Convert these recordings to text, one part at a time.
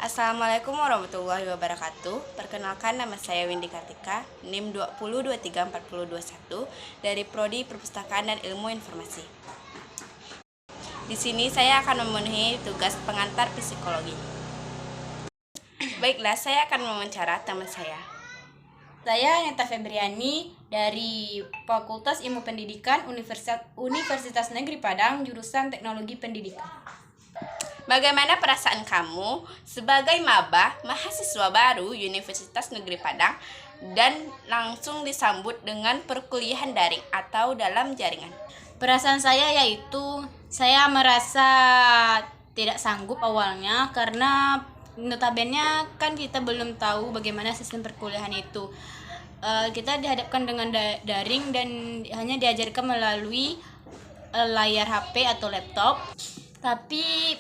Assalamualaikum warahmatullahi wabarakatuh. Perkenalkan, nama saya Windy Kartika, NIM 20234021 dari Prodi Perpustakaan dan Ilmu Informasi. Di sini saya akan memenuhi tugas pengantar psikologi. Baiklah, saya akan mewawancara teman saya. Saya Neta Febriani dari Fakultas Ilmu Pendidikan Universitas Negeri Padang, jurusan Teknologi Pendidikan. Bagaimana perasaan kamu sebagai maba mahasiswa baru Universitas Negeri Padang dan langsung disambut dengan perkuliahan daring atau dalam jaringan? Perasaan saya yaitu saya merasa tidak sanggup awalnya karena notabene kan kita belum tahu bagaimana sistem perkuliahan itu. Kita dihadapkan dengan daring dan hanya diajarkan melalui layar HP atau laptop. Tapi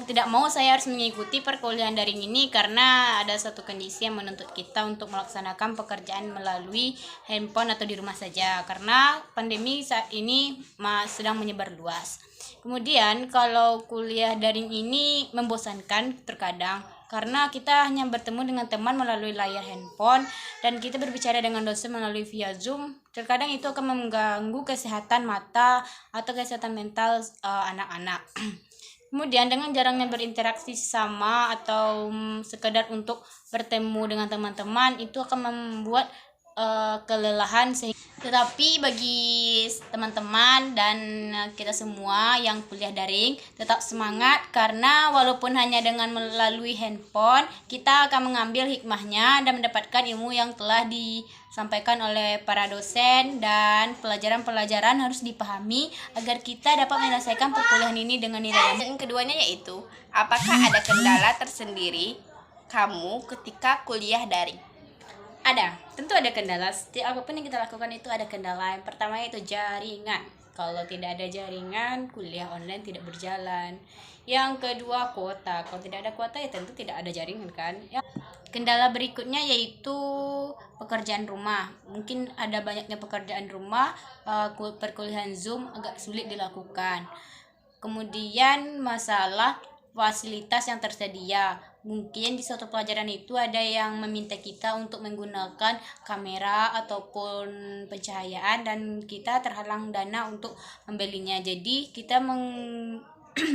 tidak mau saya harus mengikuti perkuliahan daring ini karena ada satu kondisi yang menuntut kita untuk melaksanakan pekerjaan melalui handphone atau di rumah saja karena pandemi saat ini sedang menyebar luas. Kemudian kalau kuliah daring ini membosankan terkadang karena kita hanya bertemu dengan teman melalui layar handphone dan kita berbicara dengan dosen melalui via Zoom. Terkadang itu akan mengganggu kesehatan mata atau kesehatan mental anak-anak. Kemudian dengan jarangnya berinteraksi sama atau sekedar untuk bertemu dengan teman-teman itu akan membuat kelelahan. Tetapi bagi teman-teman dan kita semua yang kuliah daring tetap semangat karena walaupun hanya dengan melalui handphone kita akan mengambil hikmahnya dan mendapatkan ilmu yang telah disampaikan oleh para dosen dan pelajaran-pelajaran harus dipahami agar kita dapat menyelesaikan perkuliahan ini dengan nilai yang keduanya yaitu apakah ada kendala tersendiri kamu ketika kuliah daring? Tentu ada kendala. Setiap apapun yang kita lakukan itu ada kendala. Yang pertama yaitu jaringan. Kalau tidak ada jaringan, kuliah online tidak berjalan. Yang kedua kuota. Kalau tidak ada kuota ya tentu tidak ada jaringan kan. Kendala berikutnya yaitu pekerjaan rumah. Mungkin ada banyaknya pekerjaan rumah, perkuliahan Zoom agak sulit dilakukan. Kemudian masalah fasilitas yang tersedia. Mungkin di suatu pelajaran itu ada yang meminta kita untuk menggunakan kamera ataupun pencahayaan dan kita terhalang dana untuk membelinya. Jadi kita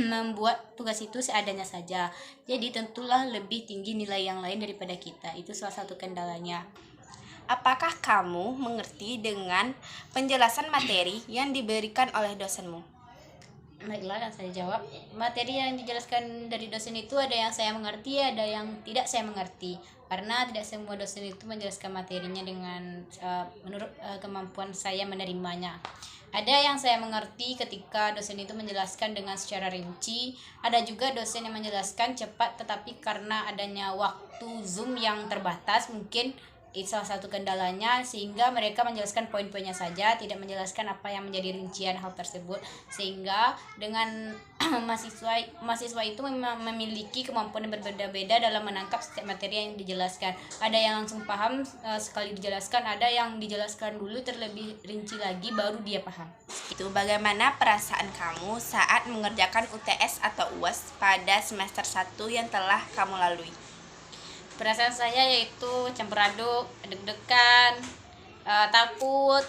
membuat tugas itu seadanya saja. Jadi tentulah lebih tinggi nilai yang lain daripada kita. Itu salah satu kendalanya. Apakah kamu mengerti dengan penjelasan materi yang diberikan oleh dosenmu? Baiklah, dan saya jawab. Materi yang dijelaskan dari dosen itu ada yang saya mengerti, ada yang tidak saya mengerti. Karena tidak semua dosen itu menjelaskan materinya dengan menurut kemampuan saya menerimanya. Ada yang saya mengerti ketika dosen itu menjelaskan dengan secara rinci. Ada juga dosen yang menjelaskan cepat, tetapi karena adanya waktu Zoom yang terbatas, mungkin itu salah satu kendalanya sehingga mereka menjelaskan poin-poinnya saja, tidak menjelaskan apa yang menjadi rincian hal tersebut, sehingga dengan mahasiswa itu memiliki kemampuan yang berbeda-beda dalam menangkap setiap materi yang dijelaskan. Ada yang langsung paham sekali dijelaskan, ada yang dijelaskan dulu terlebih rinci lagi baru dia paham. Itu bagaimana perasaan kamu saat mengerjakan UTS atau UAS pada semester 1 yang telah kamu lalui? Perasaan saya yaitu campur aduk, deg-degan, takut,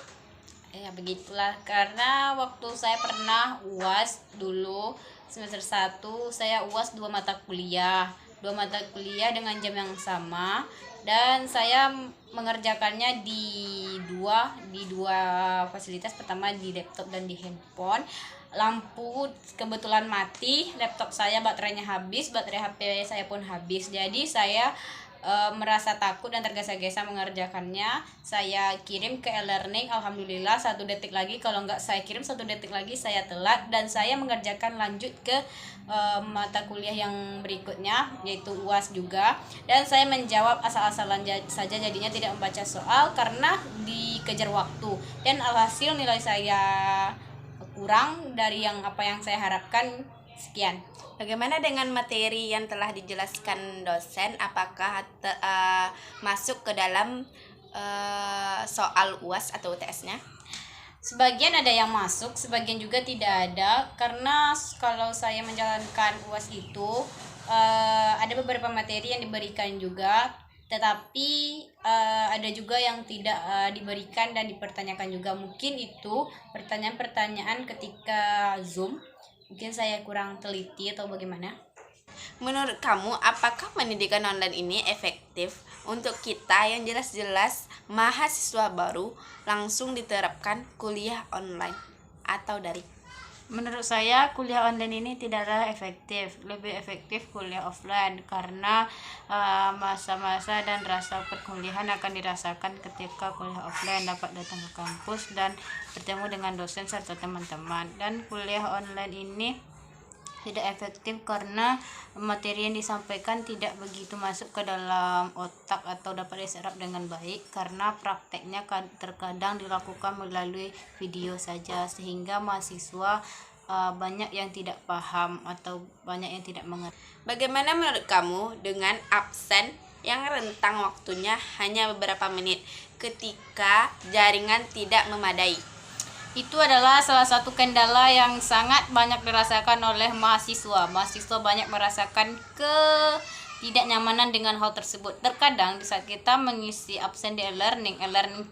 ya begitulah. Karena waktu saya pernah UAS dulu semester 1 saya UAS 2 mata kuliah dengan jam yang sama dan saya mengerjakannya di dua fasilitas. Pertama di laptop dan di handphone. Lampu kebetulan mati, laptop saya baterainya habis, baterai HP saya pun habis. Jadi saya merasa takut dan tergesa-gesa mengerjakannya. Saya kirim ke e-learning, alhamdulillah 1 detik lagi, kalau nggak saya kirim 1 detik lagi saya telat dan saya mengerjakan lanjut ke mata kuliah yang berikutnya yaitu UAS juga, dan saya menjawab asal-asalan saja, jadinya tidak membaca soal karena dikejar waktu dan alhasil nilai saya kurang dari apa yang saya harapkan. Sekian. Bagaimana dengan materi yang telah dijelaskan dosen? Apakah masuk ke dalam soal UAS atau UTS-nya? Sebagian ada yang masuk, sebagian juga tidak ada. Karena kalau saya menjalankan UAS itu ada beberapa materi yang diberikan juga, tetapi ada juga yang tidak diberikan dan dipertanyakan juga. Mungkin itu pertanyaan-pertanyaan ketika Zoom. Mungkin saya kurang teliti atau bagaimana? Menurut kamu, apakah pendidikan online ini efektif untuk kita yang jelas-jelas mahasiswa baru langsung diterapkan kuliah online atau daring? Menurut saya kuliah online ini tidaklah efektif, lebih efektif kuliah offline karena masa-masa dan rasa perkuliahan akan dirasakan ketika kuliah offline, dapat datang ke kampus dan bertemu dengan dosen serta teman-teman. Dan kuliah online ini tidak efektif karena materi yang disampaikan tidak begitu masuk ke dalam otak atau dapat diserap dengan baik karena prakteknya terkadang dilakukan melalui video saja, sehingga mahasiswa banyak yang tidak paham atau banyak yang tidak mengerti. Bagaimana menurut kamu dengan absen yang rentang waktunya hanya beberapa menit ketika jaringan tidak memadai? Itu adalah salah satu kendala yang sangat banyak dirasakan oleh mahasiswa. Mahasiswa banyak merasakan ketidaknyamanan dengan hal tersebut. Terkadang di saat kita mengisi absen di e-learning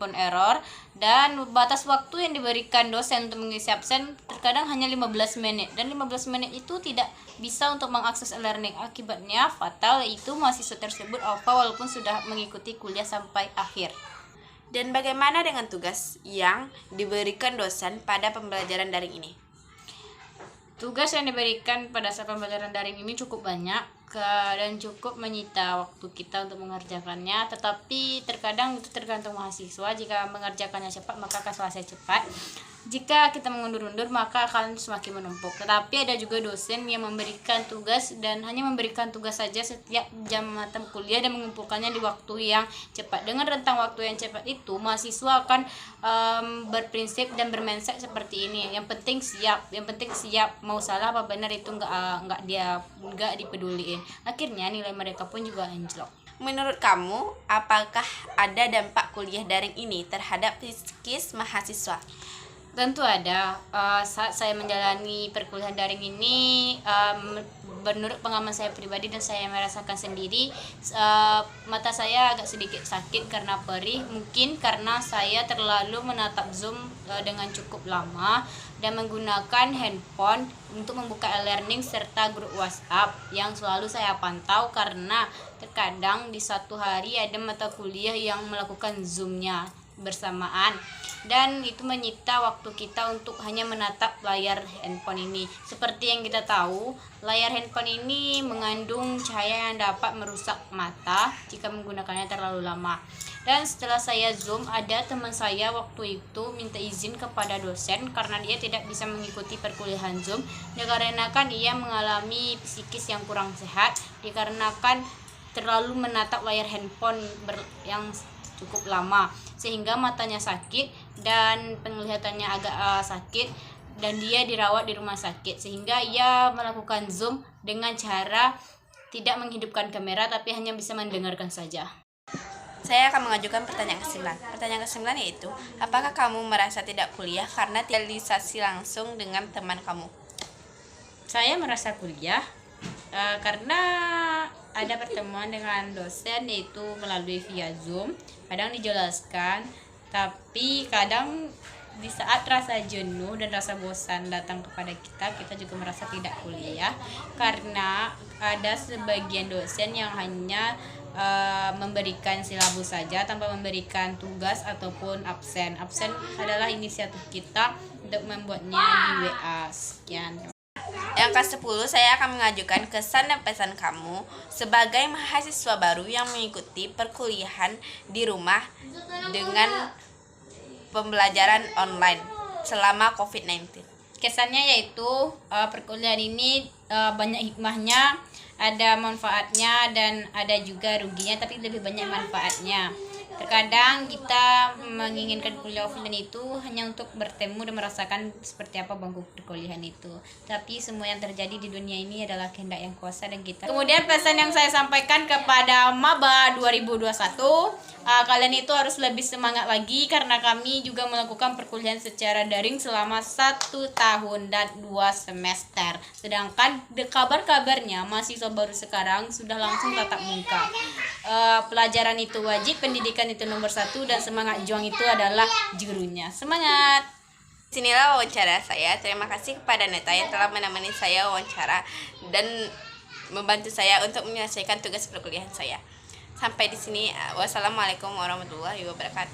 pun error, dan batas waktu yang diberikan dosen untuk mengisi absen terkadang hanya 15 menit. Dan 15 menit itu tidak bisa untuk mengakses e-learning. Akibatnya fatal, yaitu mahasiswa tersebut alpha walaupun sudah mengikuti kuliah sampai akhir. Dan bagaimana dengan tugas yang diberikan dosen pada pembelajaran daring ini? Tugas yang diberikan pada saat pembelajaran daring ini cukup banyak dan cukup menyita waktu kita untuk mengerjakannya, tetapi terkadang itu tergantung mahasiswa. Jika mengerjakannya cepat maka akan selesai cepat, jika kita mengundur-undur maka akan semakin menumpuk. Tetapi ada juga dosen yang memberikan tugas dan hanya memberikan tugas saja setiap jam mata kuliah dan mengumpulkannya di waktu yang cepat. Dengan rentang waktu yang cepat itu, mahasiswa akan berprinsip dan bermindset seperti ini: yang penting siap, mau salah apa benar itu nggak dipeduliin. Akhirnya nilai mereka pun juga anjlok. Menurut kamu, apakah ada dampak kuliah daring ini terhadap psikis mahasiswa? Tentu ada. Saat saya menjalani perkuliahan daring ini, menurut pengalaman saya pribadi dan saya merasakan sendiri, mata saya agak sedikit sakit karena perih. Mungkin karena saya terlalu menatap Zoom dengan cukup lama dan menggunakan handphone untuk membuka e-learning serta grup WhatsApp yang selalu saya pantau, karena terkadang di satu hari ada mata kuliah yang melakukan Zoom-nya bersamaan, dan itu menyita waktu kita untuk hanya menatap layar handphone ini. Seperti yang kita tahu, layar handphone ini mengandung cahaya yang dapat merusak mata jika menggunakannya terlalu lama. Dan setelah saya Zoom, ada teman saya waktu itu minta izin kepada dosen karena dia tidak bisa mengikuti perkuliahan Zoom dikarenakan ia mengalami psikis yang kurang sehat dikarenakan terlalu menatap layar handphone yang cukup lama, sehingga matanya sakit dan penglihatannya agak sakit, dan dia dirawat di rumah sakit, sehingga ia melakukan Zoom dengan cara tidak menghidupkan kamera tapi hanya bisa mendengarkan saja. Saya akan mengajukan pertanyaan ke-9. Pertanyaan ke-9 yaitu, apakah kamu merasa tidak kuliah karena tidak realisasi langsung dengan teman kamu? Saya merasa kuliah karena ada pertemuan dengan dosen, yaitu melalui via Zoom. Kadang dijelaskan, tapi kadang di saat rasa jenuh dan rasa bosan datang kepada kita juga merasa tidak kuliah karena ada sebagian dosen yang hanya memberikan silabus saja tanpa memberikan tugas ataupun absen. Absen adalah inisiatif kita untuk membuatnya di WA. Sekian. Yang ke-10, saya akan mengajukan kesan dan pesan kamu sebagai mahasiswa baru yang mengikuti perkuliahan di rumah dengan pembelajaran online selama COVID-19. Kesannya yaitu perkuliahan ini banyak hikmahnya, ada manfaatnya dan ada juga ruginya, tapi lebih banyak manfaatnya. Terkadang kita menginginkan kuliah offline itu hanya untuk bertemu dan merasakan seperti apa bangku perkuliahan itu. Tapi semua yang terjadi di dunia ini adalah kehendak yang kuasa dan kita. Kemudian pesan yang saya sampaikan kepada Maba 2021, kalian itu harus lebih semangat lagi karena kami juga melakukan perkuliahan secara daring selama 1 tahun dan 2 semester. Sedangkan kabar-kabarnya mahasiswa baru sekarang sudah langsung tatap muka. Pelajaran itu wajib, pendidikan itu nomor 1, dan semangat juang itu adalah jurunya. Semangat! Sinilah wawancara saya. Terima kasih kepada Neta yang telah menemani saya wawancara dan membantu saya untuk menyelesaikan tugas perkuliahan saya. Sampai di sini. Wassalamualaikum warahmatullahi wabarakatuh.